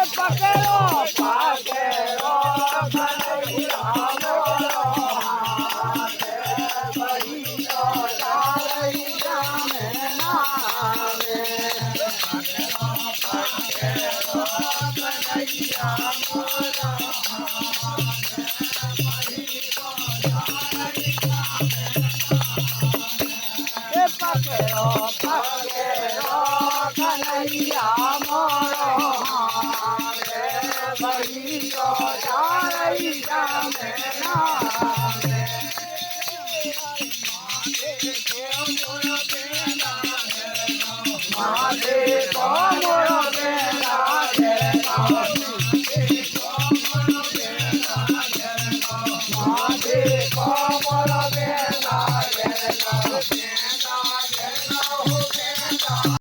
પકેલો પકેલો કનૈયા મોરો હાથે ભરીનો ચાલૈયા મે નામે પકેલો કનૈયા મોરો પકેલો પકેલો કનૈયા મોરો હાથે ભરીનો ચાલૈયા મે નામે માથે કોમળ